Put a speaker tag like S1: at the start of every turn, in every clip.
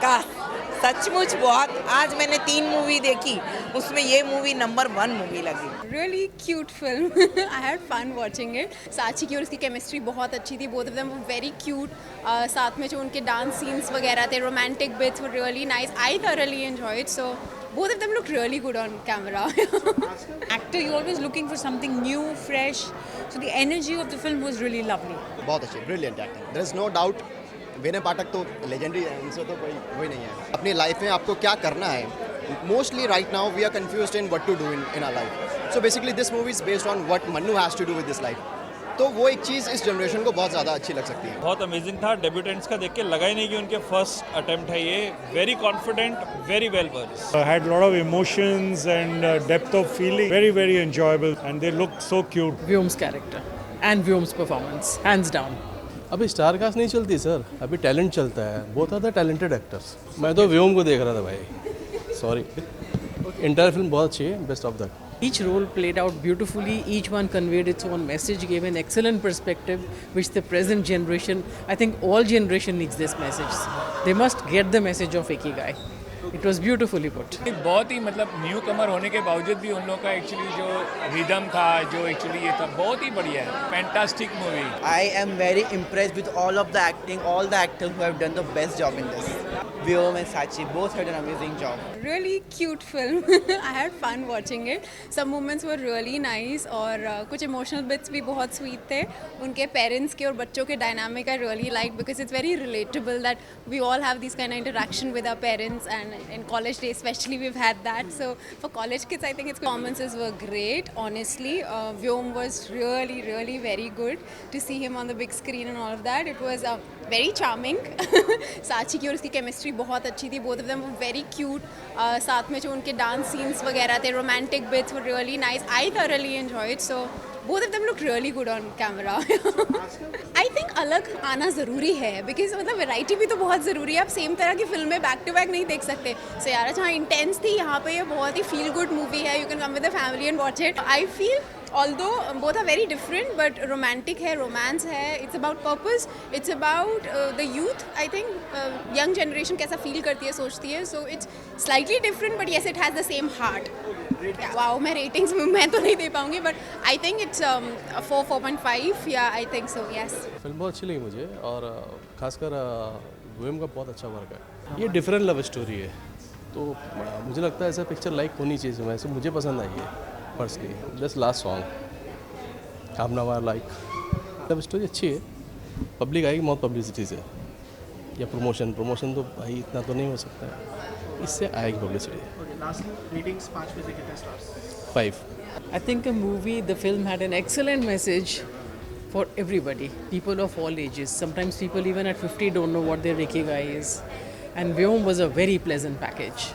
S1: झकास, सचमुच बहुत। आज मैंने 3 मूवी देखी, उसमें ये मूवी नंबर 1 मूवी लगी।
S2: Really cute film. I had fun watching it. साची की और उसकी केमिस्ट्री बहुत अच्छी थी. Both of them were very cute. साथ में जो उनके डांस सीन्स वगैरह थे, romantic bits were really nice. I thoroughly enjoyed. So both of them looked really good on camera.
S3: Actor, you're always looking for something new, fresh. So the energy of the film was really lovely.
S4: बहुत अच्छी, brilliant acting, there is no doubt. Vinay Pathak तो legendary है, इनसे तो कोई वही नहीं है। अपनी लाइफ में आपको क्या करना है, mostly right now we are confused in what to do in our life. So basically this movie is based on what Mannu has to do with this life. तो वो एक चीज़ इस जनरेशन को बहुत ज़्यादा अच्छी लग सकती है।
S5: बहुत अमेजिंग था। डेब्यूटेंट्स का देख के लगा ही नहीं कि उनके फर्स्ट अटेम्प्ट है ये। Very confident, very well versed.
S6: I had a lot of emotions and depth of feeling. Very, very enjoyable. And they looked so cute.
S7: Vyom's character and Vyom's performance, hands down.
S8: अभी star cast नहीं चलती sir, अभी talent चलता है। Both are the talented actors. मैं तो व्योम को देख रहा था भाई, सॉरी। इंटायर फिल्म बहुत अच्छी है, best of that.
S7: Each role played out beautifully, each one conveyed its own message, gave an excellent perspective, which the present generation, I think all generation needs this message. They must get the message of Ikigai. It was beautifully put.
S9: बहुत ही मतलब new कमर होने के बावजूद भी उन लोगों का actually जो रिदम था, जो एक्चुअली ये था, बहुत ही बढ़िया है। Fantastic movie.
S10: I am very impressed with all of the acting, all the actors who have done the best job in this. Vyom and Sachi both had an amazing job.
S2: Really cute film. I had fun watching it. Some moments were really nice और कुछ emotional bits भी बहुत sweet थे. उनके parents के और बच्चों के dynamic I really liked because it's very relatable that we all have these kind of interaction with our parents, and in college days especially we've had that. So for college kids I think its performances were great. Honestly, Vyom was really very good to see him on the big screen and all of that. It was very charming. साची की और उसकी chemistry बहुत अच्छी थी. Both of them were very cute. साथ में जो उनके डांस सीन्स वगैरह थे, romantic bits were really nice. I thoroughly enjoyed. So both of them looked really good on camera. I think अलग आना ज़रूरी है because मतलब वैरायटी भी तो बहुत ज़रूरी है. आप सेम तरह की फिल्में बैक टू बैक नहीं देख सकते. सयारा जहाँ इंटेंस थी, यहाँ पे ये बहुत ही फील गुड मूवी है. You can come with the family and watch it. I feel although both are very different, but romantic है, romance है. It's about purpose. It's about the youth. I think young generation कैसा feel करती है, सोचती है. So it's slightly different, but yes, it has the same heart. Wow, मैं ratings में मैं तो नहीं दे पाऊंगी, बट आई थिंक इट्स 4.5 या I think so, yes.
S8: Film बहुत अच्छी लगी मुझे, और खासकर व्योम का बहुत अच्छा वर्क है। ये डिफरेंट लव स्टोरी है, तो मुझे लगता है ऐसा पिक्चर लाइक होनी चाहिए। वैसे मुझे पसंद आई है पर्सनली। जस्ट लास्ट सॉन्ग कामनावा लाइक लव स्टोरी अच्छी है। पब्लिक आएगी, बहुत पब्लिसिटी से, या प्रमोशन तो भाई इतना तो नहीं हो सकता है, इससे आएगी publicity. 5.
S7: I think a movie, the film had an excellent message for everybody, people of all ages. Sometimes people even at 50 don't know what their Ikigai is. And Vyom was a very pleasant package.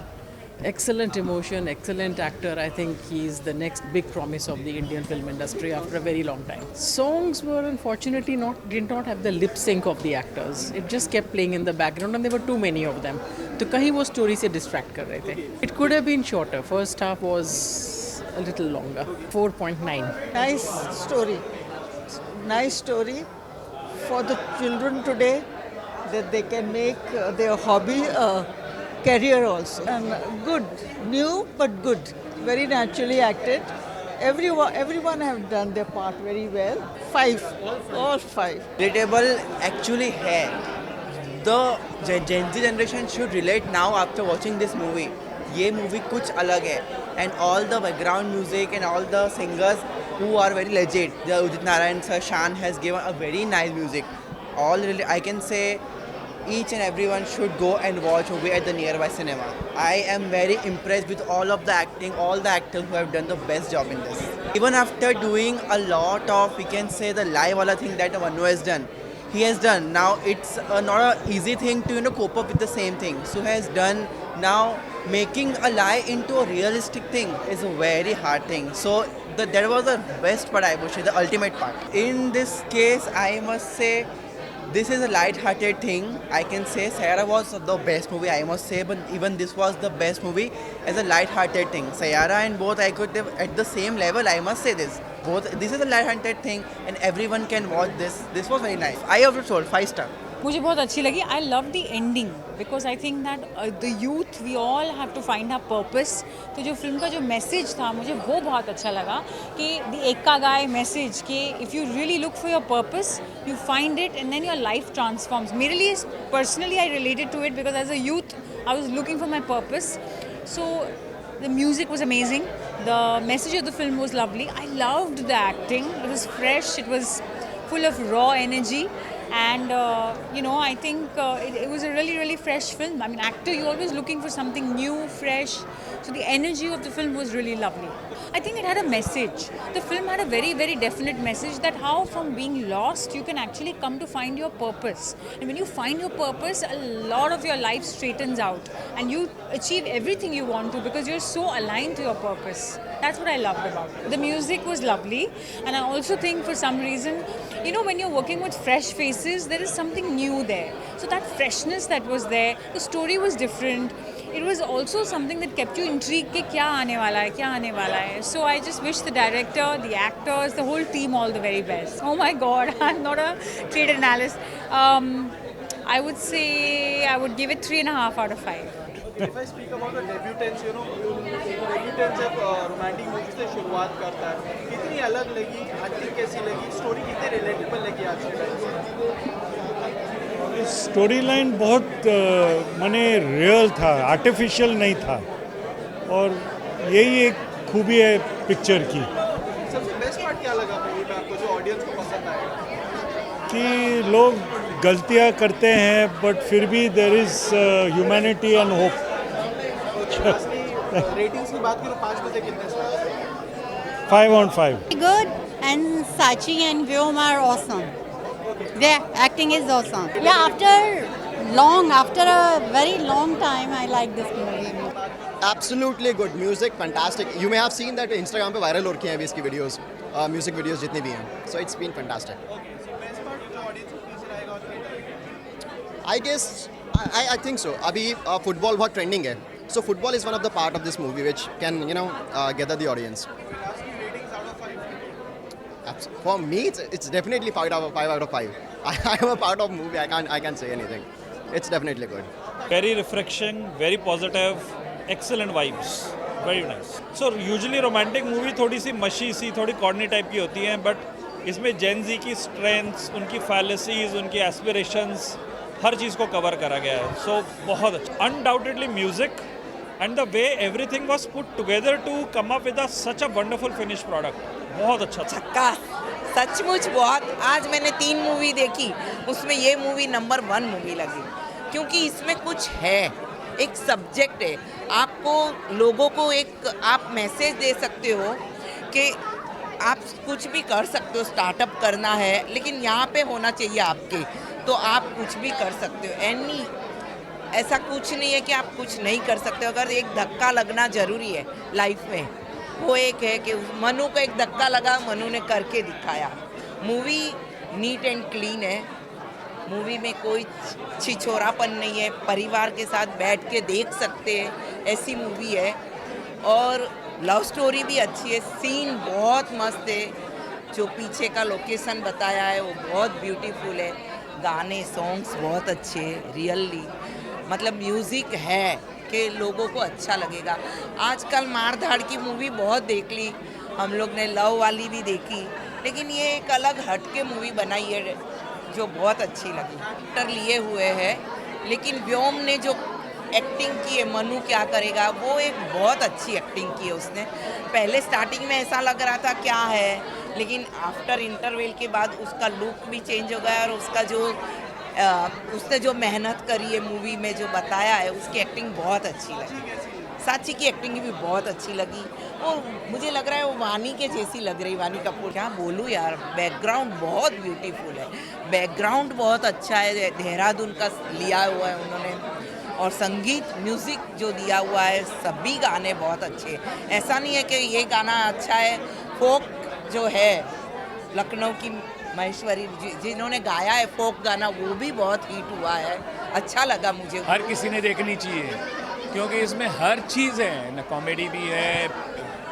S7: Excellent emotion, excellent actor. I think he's the next big promise of the Indian film industry after a very long time. Songs were unfortunately did not have the lip sync of the actors. It just kept playing in the background and there were too many of them. तो कहीं वो story से distract कर रहे थे. It could have been shorter. First half was a little longer. 4.9.
S1: Nice story. Nice story for the children today, that they can make their hobby career also. And good, new but good, very naturally acted. Everyone have done their part very well. 5, all 5.
S10: Relatable actually है. The Gen Z generation should relate now after watching this movie. ये movie कुछ अलग है, and all the background music and all the singers who are very legit. The Udit Narayan sir, Shan has given a very nice music. All really, I can say each and everyone should go and watch movie at the nearby cinema. I am very impressed with all of the acting, all the actors who have done the best job in this. Even after doing a lot of, we can say, the live wala thing that Manu has done, he has done. Now it's not an easy thing to cope up with the same thing. So he has done. Now making a lie into a realistic thing is a very hard thing. So that was the best part, I would say, the ultimate part. In this case, I must say, this is a light-hearted thing. I can say Sayara was the best movie, I must say, but even this was the best movie as a light-hearted thing. Sayara and both I could have at the same level, I must say this. Both, this is a light-hearted thing and everyone can watch this. This was very nice. I have told 5 star.
S3: मुझे बहुत अच्छी लगी. I love the ending because I think that the youth we all have to find our purpose. तो जो film का जो message था मुझे वो बहुत अच्छा लगा कि the एक्का गाय मैसेज कि if you really look for your purpose you find it and then your life transforms. मेरे लिए personally I related to it because as a youth I was looking for my purpose. So the music was amazing. The message of the film was lovely. I loved the acting. It was fresh. It was full of raw energy. And I think it was a really, really fresh film. I mean, actor, you're always looking for something new, fresh. So the energy of the film was really lovely. I think it had a message. The film had a very, very definite message that how from being lost, you can actually come to find your purpose. And when you find your purpose, a lot of your life straightens out. And you achieve everything you want to because you're so aligned to your purpose. That's what I loved about it. The music was lovely. And I also think for some reason, when you're working with fresh faces, there is something new there. So that freshness that was there, the story was different. It was also something that kept you intrigued कि क्या आने वाला है, क्या आने वाला है. So I just wish the director, the actors, the whole team all the very best. Oh my God, I'm not a trade analyst. I would say I would give it 3.5 out of 5.
S11: If I speak about the debutants, debutants जब romantic movies से शुरुआत करता है, कितनी अलग लगी, acting कैसी लगी, story कितनी relatable लगी आज के टाइम.
S6: स्टोरी लाइन बहुत माने रियल था, आर्टिफिशियल नहीं था और यही एक खूबी है पिक्चर की.
S11: सबसे बेस्ट पार्ट क्या लगा मूवी में आपको जो ऑडियंस को पसंद आया?
S6: कि लोग गलतियां करते हैं बट फिर भी there is humanity and hope.
S11: Ratings की बात करूँ 5 में से कितने star?
S6: 5 on 5.
S12: Good, and Sachi and Vyom are awesome. Their acting is awesome. Yeah, after a very long time, I like this movie.
S4: Absolutely good music, fantastic. You may have seen that Instagram पे viral हो रखी हैं अभी इसकी videos, music videos जितनी भी हैं. So it's been fantastic. I guess I think so. अभी football बहुत trending है. So football is one of the part of this movie which can gather the audience. For me, it's definitely 5 out of 5. I am a part of movie. I can't say anything. It's definitely good.
S5: Very refreshing, very positive, excellent vibes. Very nice. So usually romantic movie थोड़ी सी मशी सी, थोड़ी corny type की होती हैं, but इसमें Gen Z की strengths, उनकी fallacies, उनकी aspirations, हर चीज़ को कवर करा गया है. So बहुत अच्छा. Undoubtedly music and the way everything was put together to come up with such a wonderful finished product. बहुत अच्छा.
S13: छक्का, सचमुच बहुत. आज मैंने 3 मूवी देखी, उसमें ये मूवी नंबर 1 मूवी लगी क्योंकि इसमें कुछ है, एक सब्जेक्ट है. आपको लोगों को एक आप मैसेज दे सकते हो कि आप कुछ भी कर सकते हो, स्टार्टअप करना है लेकिन यहाँ पे होना चाहिए आपके, तो आप कुछ भी कर सकते हो. ऐसा कुछ नहीं है कि आप कुछ नहीं कर सकते हो. अगर एक धक्का लगना ज़रूरी है लाइफ में, वो एक है कि मनु को एक धक्का लगा, मनु ने करके दिखाया. मूवी नीट एंड क्लीन है, मूवी में कोई छिछोरापन नहीं है, परिवार के साथ बैठ के देख सकते हैं ऐसी मूवी है. और लव स्टोरी भी अच्छी है, सीन बहुत मस्त है, जो पीछे का लोकेशन बताया है वो बहुत ब्यूटीफुल है. गाने सॉन्ग्स बहुत अच्छे हैं, रियली मतलब म्यूज़िक है कि लोगों को अच्छा लगेगा. आजकल मार धाड़ की मूवी बहुत देख ली हम लोग ने, लव वाली भी देखी, लेकिन ये एक अलग हटके मूवी बनाई है जो बहुत अच्छी लगी. एक्टर लिए हुए हैं लेकिन व्योम ने जो एक्टिंग की है, मनु क्या करेगा, वो एक बहुत अच्छी एक्टिंग की है उसने. पहले स्टार्टिंग में ऐसा लग रहा था क्या है, लेकिन आफ्टर इंटरवल के बाद उसका लुक भी चेंज हो गया और उसने जो मेहनत करी है मूवी में जो बताया है, उसकी एक्टिंग बहुत अच्छी लगी. साची की एक्टिंग भी बहुत अच्छी लगी. और मुझे लग रहा है वो वानी के जैसी लग रही, वानी कपूर. क्या बोलूँ यार, बैकग्राउंड बहुत ब्यूटीफुल है, बैकग्राउंड बहुत अच्छा है, देहरादून का लिया हुआ है उन्होंने. और संगीत म्यूज़िक जो दिया हुआ है, सभी गाने बहुत अच्छे. ऐसा नहीं है कि ये गाना अच्छा है. फोक जो है लखनऊ की महेश्वरी जिन्होंने गाया है फोक गाना, वो भी बहुत हिट हुआ है, अच्छा लगा मुझे.
S9: हर किसी ने देखनी चाहिए क्योंकि इसमें हर चीज़ है ना, कॉमेडी भी है,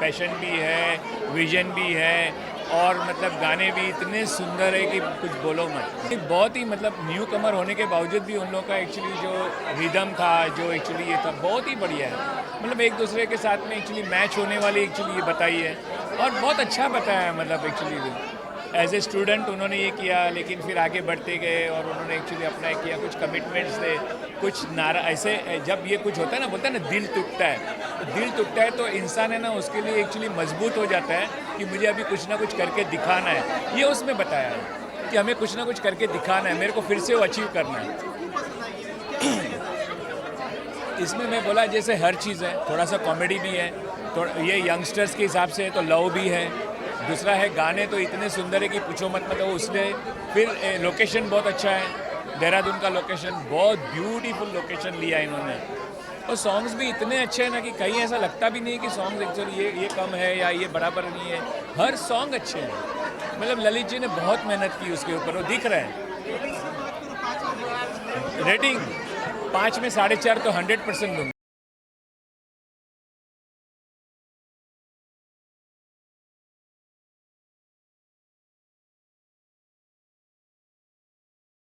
S9: पैशन भी है, विजन भी है और मतलब गाने भी इतने सुंदर है कि कुछ बोलो मत। बहुत ही मतलब न्यू कमर होने के बावजूद भी उन लोगों का एक्चुअली जो रिदम था, जो एक्चुअली ये था, बहुत ही बढ़िया है। मतलब एक दूसरे के साथ में एक्चुअली मैच होने वाली एक्चुअली ये बताई है और बहुत अच्छा बताया है। मतलब एक्चुअली एज ए स्टूडेंट उन्होंने ये किया, लेकिन फिर आगे बढ़ते गए और उन्होंने एक्चुअली अपना किया, कुछ कमिटमेंट्स थे, कुछ नारा ऐसे। जब ये कुछ होता है ना, बोलता है ना दिल टूटता है, तो दिल टूटता है तो इंसान है ना उसके लिए एक्चुअली मजबूत हो जाता है कि मुझे अभी कुछ ना कुछ करके दिखाना है। ये उसमें बताया है कि हमें कुछ ना कुछ करके दिखाना है, मेरे को फिर से वो अचीव करना है। इसमें मैं बोला जैसे हर चीज़ है, थोड़ा सा कॉमेडी भी है, तो ये यंगस्टर्स के हिसाब से तो लव भी है। दूसरा है गाने तो इतने सुंदर है कि पूछो मत। मतलब उसने फिर लोकेशन बहुत अच्छा है, देहरादून का लोकेशन बहुत ब्यूटीफुल लोकेशन लिया है इन्होंने। और सॉन्ग्स भी इतने अच्छे हैं ना कि कहीं ऐसा लगता भी नहीं कि सॉन्ग्स एक्चुअली ये कम है या ये बराबर नहीं है। हर सॉन्ग अच्छे हैं। मतलब ललित जी ने बहुत मेहनत की उसके ऊपर, वो दिख रहा है। रेटिंग 5 में 4.5 तो 100% दूंगा।